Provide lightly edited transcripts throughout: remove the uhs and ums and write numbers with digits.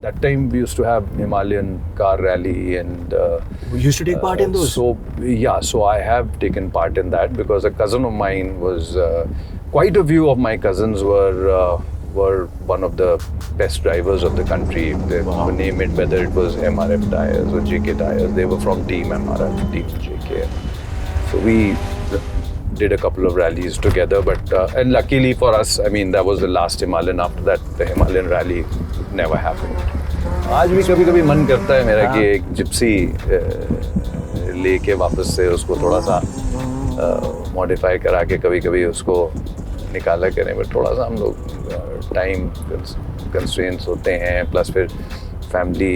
That time we used to have Himalayan car rally and We used to take part in those. So I have taken part in that because a cousin of mine was quite a few of my cousins were one of the best drivers of the country. They name it, whether it was MRF tires or JK tires, they were from Team MRF, Team JK. So we did a couple of rallies together, but and luckily for us, I mean, that was the last Himalayan. After that, the Himalayan rally never happened. आज भी कभी-कभी मन करता है मेरा कि एक Gypsy लेके वापस से उसको थोड़ा सा मॉडिफाई करा के कभी-कभी उसको निकाला करें, बट थोड़ा सा हम लोग टाइम कंस्ट्रेंट्स होते हैं, प्लस फिर फैमिली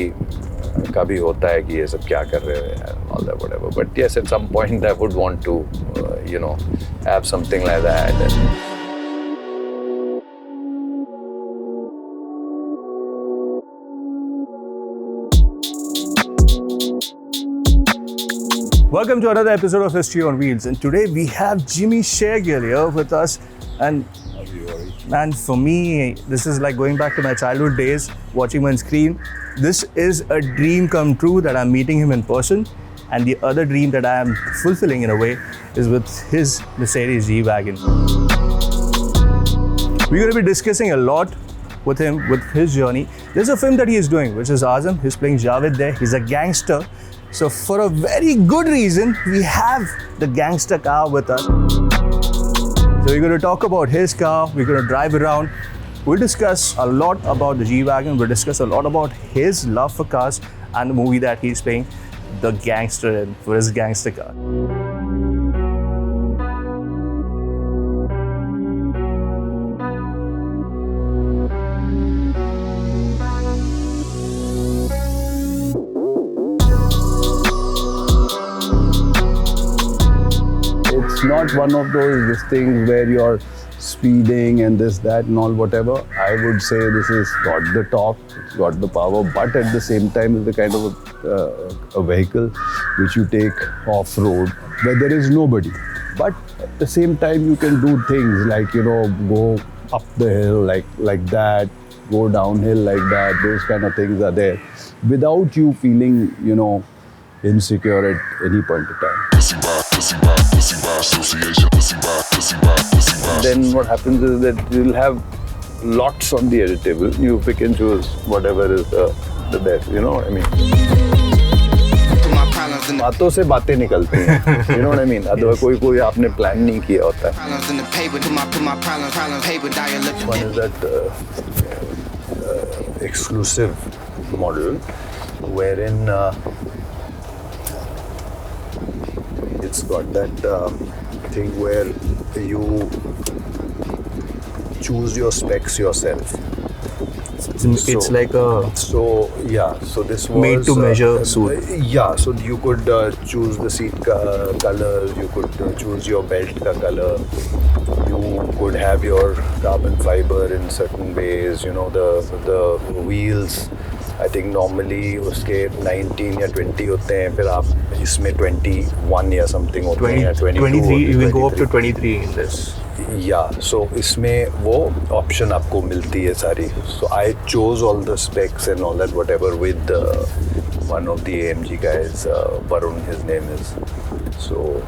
का भी होता है कि ये सब क्या कर रहे हैं all that whatever. But yes, at some point I would want to have something like that. Welcome to another episode of History on Wheels, and today we have Jimmy Shergill here with us. And for me, this is like going back to my childhood days, watching him on screen. This is a dream come true that I'm meeting him in person, and the other dream that I am fulfilling in a way is with his Mercedes G-Wagon. We're going to be discussing a lot with him, with his journey. There's a film that he is doing, which is awesome. He's playing Javed there. He's a gangster. So for a very good reason, we have the gangster car with us. So we're going to talk about his car. We're going to drive around. We'll discuss a lot about the G-Wagon. We'll discuss a lot about his love for cars and the movie that he's playing, The Gangster, in for his gangster car. It's not one of those things where you're speeding and this, that and all whatever. I would say this has got the torque, it's got the power, but at the same time is the kind of a vehicle which you take off-road where there is nobody. But at the same time you can do things like, go up the hill like that, go downhill like that, those kind of things are there without you feeling, insecure at any point of time. Then what happens is that you'll have lots on the editable. You pick and choose whatever is the best. You know what I mean? बातों से बातें निकलती हैं. You know what I mean? अथवा कोई आपने plan नहीं किया होता है. One is that exclusive model wherein it's got that thing where you choose your specs yourself. It's like a So this was made to measure suit. So you could choose the seat colors, you could choose your belt color, you could have your carbon fiber in certain ways, the wheels. I think normally उसके 19 या 20 होते हैं, फिर आप इसमें 21 या something होते हैं, या 23, you can go up to 23 in this. So इसमें वो option आपको मिलती है सारी. So I chose all the specs and all that whatever with one of the AMG guys, Varun, his name is. So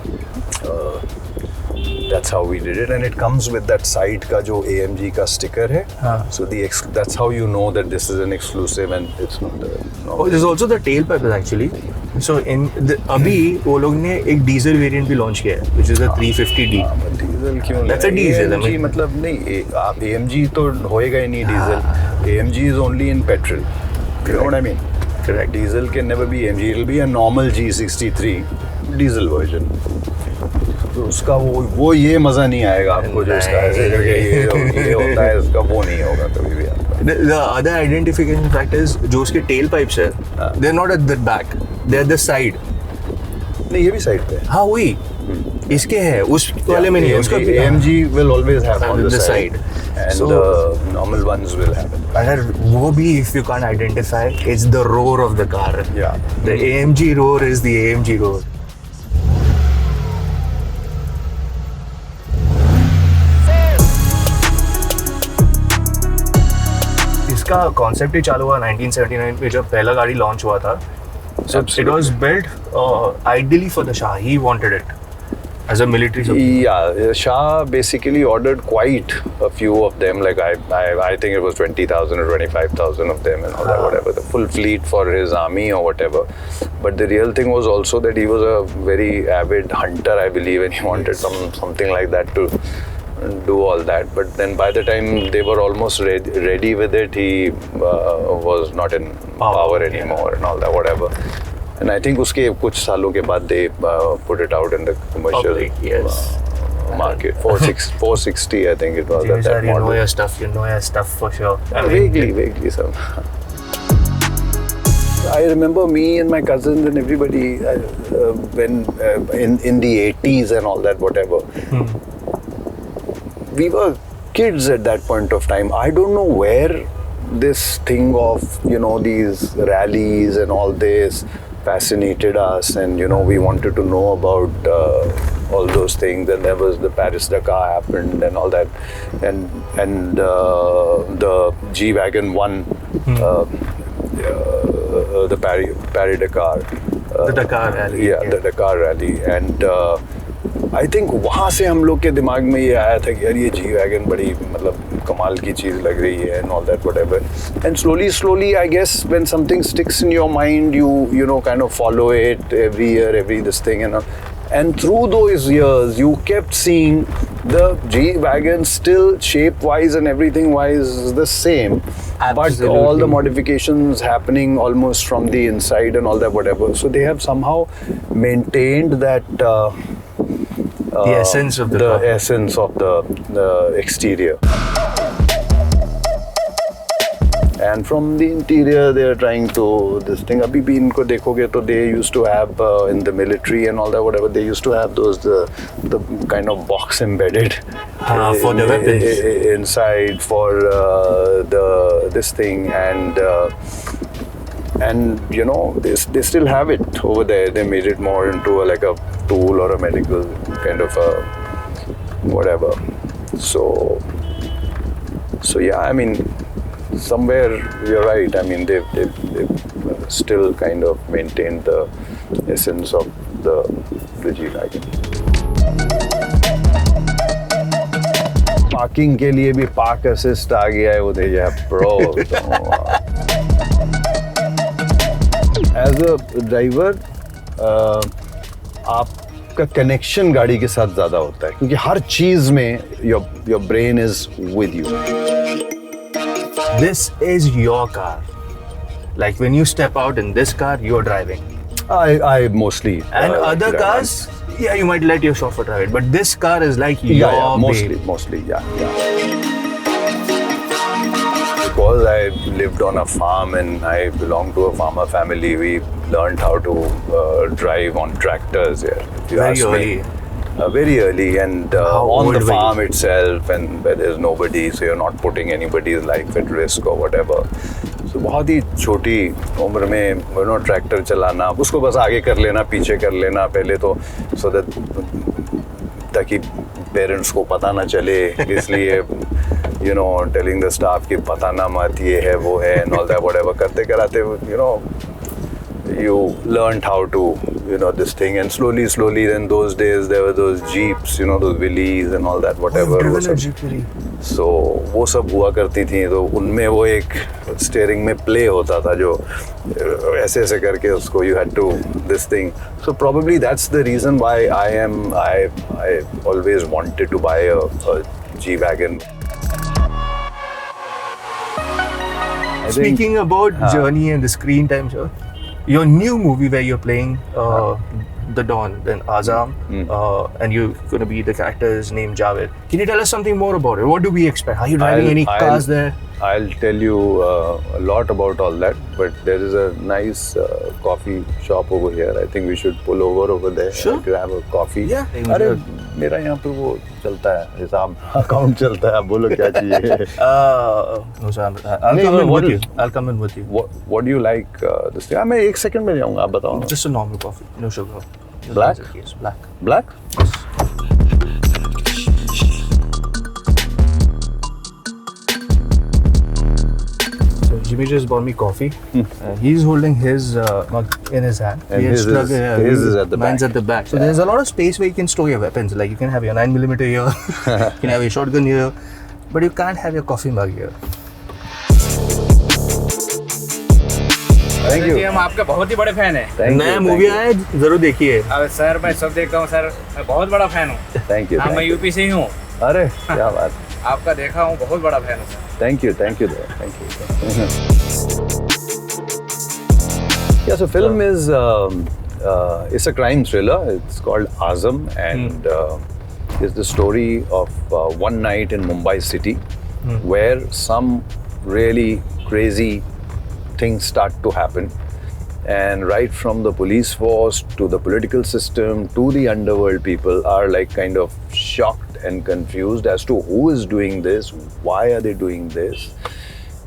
that's how we did it, and it comes with that side का जो AMG का sticker है. So that's how you know that this is an exclusive and it's not a There's also the tailpipe actually. So अभी वो लोग ने एक diesel variant भी launch किया है, which is a 350D. Diesel क्यों? That's a diesel. AMG मतलब नहीं, आप AMG तो होएगा ही नहीं diesel. AMG is only in petrol. You know what I mean? Correct. Diesel can never be AMG. It'll be a normal G63 diesel version. तो उसका वो ये मजा नहीं आएगा आपको जो इसका ऐसे करके ये होता है, उसका वो नहीं होगा कभी भी आपका. The other identification factor is जो उसके tailpipes है, they're not at the back, they're the side. नहीं, ये भी साइड पे है. हाँ वही इसके है, उस वाले में नहीं है. उसका AMG will always have on the side, and So, the normal ones will have it. अगर वो भी if you can't identify, it's the roar of the car. Yeah. The AMG roar is the AMG roar. इसका concept ही चालू हुआ 1979 में जब पहला गाड़ी लॉन्च हुआ था. So it was built ideally for the Shah. He wanted it as a military support. Yeah, Shah basically ordered quite a few of them. Like I think it was 20,000 or 25,000 of them and all that, whatever. The full fleet for his army or whatever. But the real thing was also that he was a very avid hunter, I believe, and he wanted something like that to do all that. But then by the time they were almost ready with it, he was not in power anymore and all that, whatever. And I think uske kuch saalon ke baad they put it out in the commercial market. 460 I think it was at that You model. know your stuff. You know your stuff for sure. Vaguely some. I remember me and my cousins and everybody when in the 80s and all that, whatever. We were kids at that point of time. I don't know where this thing of, you know, these rallies and all this fascinated us, and, you know, we wanted to know about all those things. And there was the Paris Dakar happened and all that, and the G-Wagon won the Paris Dakar. The Dakar rally. Yeah, the Dakar rally. And I think वहाँ से हम लोग के दिमाग में ये आया था कि यार ये जी वैगन बड़ी मतलब कमाल की चीज़ लग रही है and all that whatever. And slowly I guess when something sticks in your mind you know kind of follow it every year every this thing and through those years you kept seeing the G-Wagon still shape-wise and everything-wise is the same. Absolutely. But all the modifications happening almost from the inside and all that whatever. So they have somehow maintained that the essence of the car. essence of the exterior. And from the interior, they are trying to this thing. Abhi bhi inko dekhoge to they used to have in the military and all that whatever. They used to have those the kind of box embedded for the weapons inside for this thing and you know they still have it over there. They made it more into like a tool or a medical kind of a whatever. So yeah, I mean. Somewhere you're right. I mean, they've still kind of maintained the essence of the G-Wagon. Parking के लिए भी park assist आ गया है उधर. Yeah, bro. As a driver, आपका connection गाड़ी के साथ ज़्यादा होता है क्योंकि हर चीज़ में your brain is with you. This is your car. Like when you step out in this car, you're driving. I mostly. And other cars, yeah, you might let your chauffeur drive it. But this car is like your babe. Mostly, yeah. Because I lived on a farm and I belong to a farmer family, we learned how to drive on tractors here. If you ask me. Very early and on the farm itself, and where there's nobody, so you're not putting anybody's life at risk or whatever. So बहुत ही छोटी उम्र में you know tractor चलाना, उसको बस आगे कर लेना पीछे कर लेना पहले तो so that ताकि पेरेंट्स को पता ना चले, इसलिए you know telling the staff कि पता ना मत ये है वो है and all that whatever करते कराते you know you learned how to you know this thing and slowly then those days there were those jeeps, you know, those Willys and all that whatever. So वो सब हुआ करती थी तो उनमें वो एक स्टीयरिंग में प्ले होता था जो ऐसे ऐसे करके उसको you had to this thing. So probably that's the reason why I always wanted to buy a G-Wagon. Speaking about journey and the screen time, sir, your new movie where you're playing the Don, then Azam, and you're going to be the character's named Javed. Can you tell us something more about it? What do we expect? Are you driving any cars there? I'll tell you a lot about all that, but there is a nice coffee shop over here. I think we should pull over there and grab a coffee. Yeah. अरे मेरा यहाँ पे वो चलता है हिसाब account चलता है. आप बोलो क्या चाहिए? No, sir. I'll come in with you. What do you like? This thing? मैं एक सेकंड में जाऊँगा. आप बताओ. Just a normal coffee, no sugar. Black? Yes, black. Black? Jimmy just bought me coffee. He's holding his mug in his hand. And He had his struck- his is at the mine's back. at the back. So there's a lot of space where you can store your weapons. Like you can have your 9mm here, you can have your shotgun here, but you can't have your coffee mug here. Thank ji you. हम आपके बहुत ही बड़े fan हैं। Thank नया you. Movie आया है, जरूर देखिए. अब सर मैं सब देखता हूँ सर, मैं बहुत बड़ा फैन हूँ। Thank you. हाँ मैं Thank you. यूपी से ही हूँ, अरे क्या बात. आपका देखा हूँ, बहुत बड़ा फैन हूँ sir. Thank you. Thank you. Thank you. Yeah, so film is it's a crime thriller. It's called Azam, and it's the story of one night in Mumbai city where some really crazy things start to happen. And right from the police force to the political system to the underworld, people are like kind of shocked and confused as to who is doing this, why are they doing this,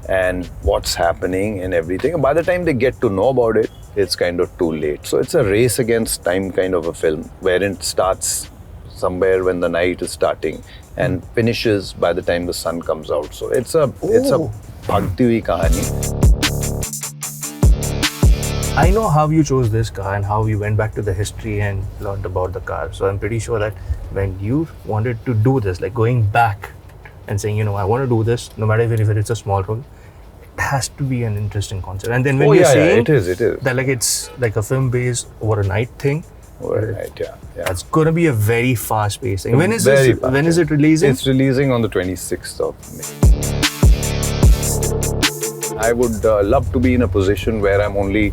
and what's happening and everything. And by the time they get to know about it, it's kind of too late. So it's a race against time kind of a film, wherein it starts somewhere when the night is starting and finishes by the time the sun comes out. So it's a bhakti kahani. I know how you chose this car and how you went back to the history and learned about the car. So I'm pretty sure that when you wanted to do this, like going back and saying, you know, I want to do this, no matter even if it's a small role, it has to be an interesting concept. And then when you're saying it is. that like it's like a film based over a night thing, Right, yeah. that's gonna be a very fast paced thing. When is Very this? fast. When is it releasing? It's releasing on the 26th of May. I would love to be in a position where I'm only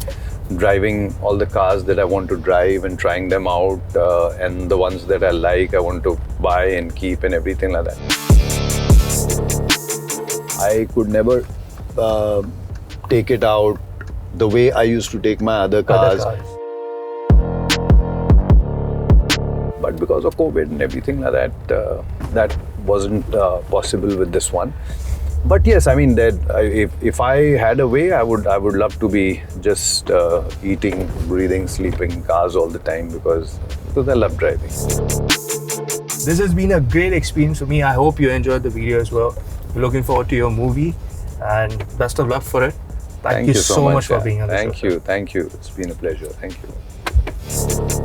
driving all the cars that I want to drive and trying them out, and the ones that I like, I want to buy and keep and everything like that. I could never take it out the way I used to take my other cars. But because of COVID and everything like that, that wasn't possible with this one. But yes, I mean that if I had a way, I would love to be just eating, breathing, sleeping cars all the time because I love driving. This has been a great experience for me. I hope you enjoyed the video as well. Looking forward to your movie and best of luck for it. Thank you so much for being on the show. Thank you. It's been a pleasure. Thank you.